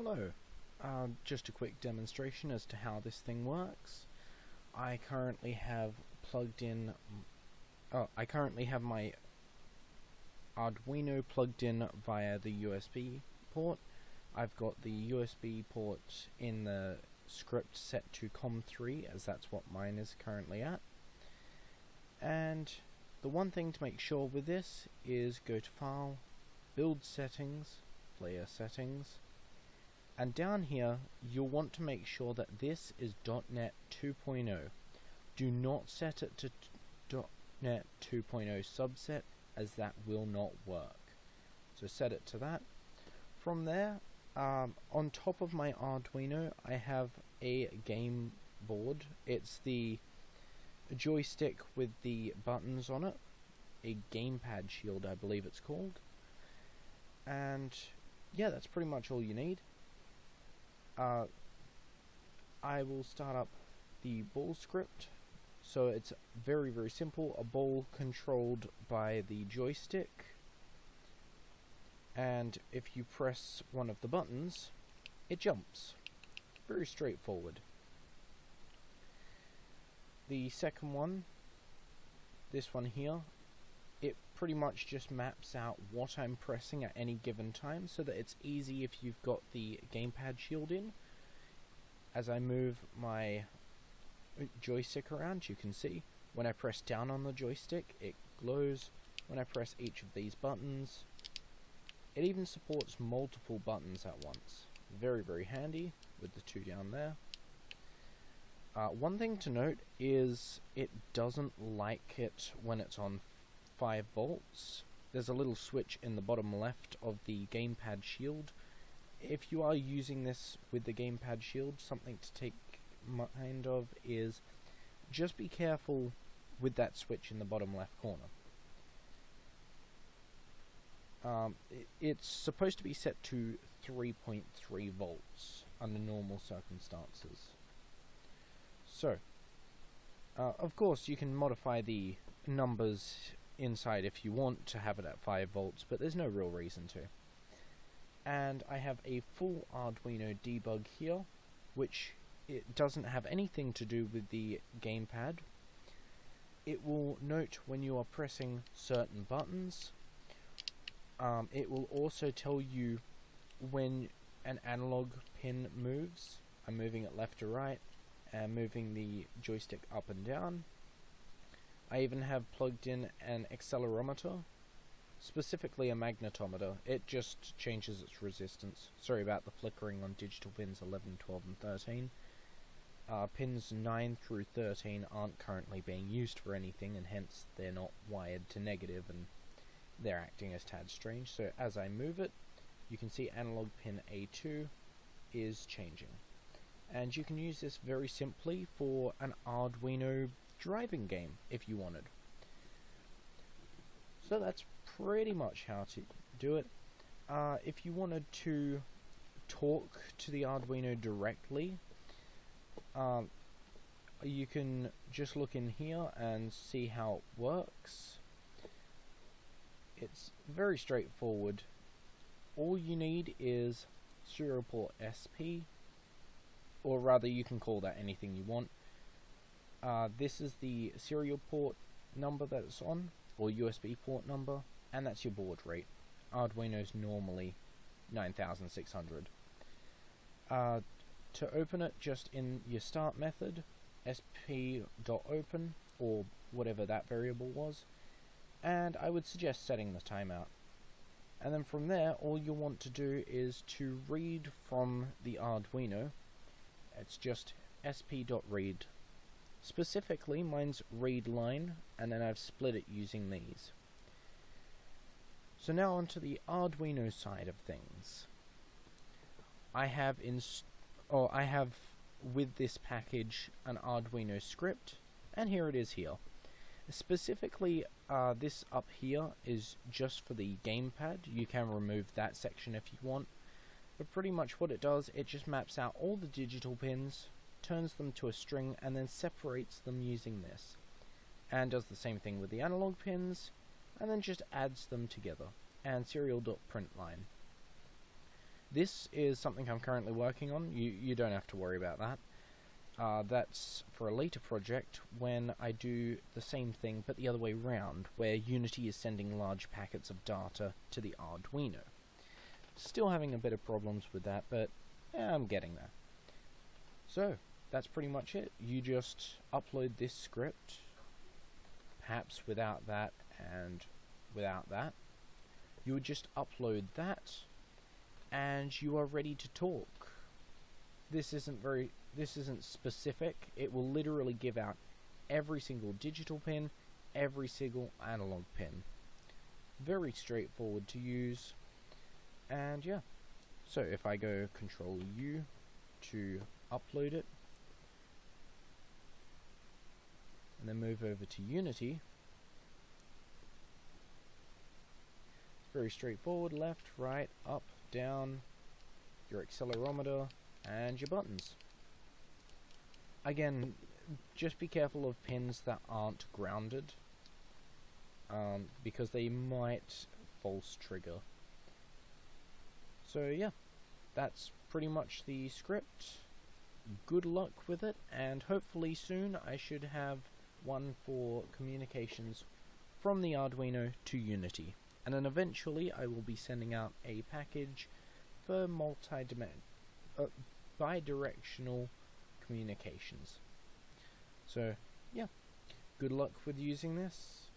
Hello, just a quick demonstration as to how this thing works. I currently have my Arduino plugged in via the USB port. I've got the USB port in the script set to COM3 as that's what mine is currently at. And the one thing to make sure with this is go to File, Build Settings, Player Settings, and down here you'll want to make sure that this is .NET 2.0. Do not set it to .NET 2.0 subset, as that will not work. So set it to that. From there, on top of my Arduino I have a game board. It's the joystick with the buttons on it, a gamepad shield I believe it's called, and yeah, that's pretty much all you need. I will start up the ball script. So it's very simple, a ball controlled by the joystick, and if you press one of the buttons it jumps. Very straightforward. The second one, this one here, it pretty much just maps out what I'm pressing at any given time so that it's easy if you've got the gamepad shield in. As I move my joystick around, you can see when I press down on the joystick it glows. When I press each of these buttons, it even supports multiple buttons at once. Very handy with the two down there. One thing to note is it doesn't like it when it's on 5 volts. There's a little switch in the bottom left of the gamepad shield. If you are using this with the gamepad shield, something to take mind of is just be careful with that switch in the bottom left corner. It's supposed to be set to 3.3 volts under normal circumstances. So, of course you can modify the numbers inside if you want to have it at 5 volts, but there's no real reason to. And I have a full Arduino debug here, which it doesn't have anything to do with the gamepad. It will note when you are pressing certain buttons. It will also tell you when an analog pin moves. I'm moving it left to right and moving the joystick up and down. I even have plugged in an accelerometer, specifically a magnetometer. It just changes its resistance. Sorry about the flickering on digital pins 11, 12 and 13. Pins 9 through 13 aren't currently being used for anything, and hence they're not wired to negative and they're acting as tad strange. So as I move it, you can see analog pin A2 is changing. And you can use this very simply for an Arduino driving game if you wanted. So that's pretty much how to do it. If you wanted to talk to the Arduino directly, you can just look in here and see how it works. It's very straightforward. All you need is serial port SP, or rather you can call that anything you want. This is the serial port number that it's on, or USB port number, and that's your baud rate. Arduino's normally 9600. To open it, just in your start method, sp.open, or whatever that variable was, and I would suggest setting the timeout. And then from there, all you want to do is to read from the Arduino. It's just sp.read. Specifically, mine's read line, and then I've split it using these. So now onto the Arduino side of things. I have with this package an Arduino script, and here it is here. Specifically, this up here is just for the gamepad. You can remove that section if you want, but pretty much what it does, it just maps out all the digital pins, turns them to a string, and then separates them using this, and does the same thing with the analog pins, and then just adds them together, and serial.println. This is something I'm currently working on. You don't have to worry about that. That's for a later project when I do the same thing but the other way round, where Unity is sending large packets of data to the Arduino. Still having a bit of problems with that, but yeah, I'm getting there. So, that's pretty much it. You just upload this script, perhaps without that and without that. You would just upload that, and you are ready to talk. This isn't specific. It will literally give out every single digital pin, every single analog pin. Very straightforward to use. And yeah. So if I go Control U to upload it, and then move over to Unity, it's very straightforward. Left, right, up, down, your accelerometer, and your buttons. Again, just be careful of pins that aren't grounded, because they might false trigger. So yeah, that's pretty much the script. Good luck with it, and hopefully soon I should have one for communications from the Arduino to Unity. And then eventually I will be sending out a package for bidirectional communications. So yeah, good luck with using this.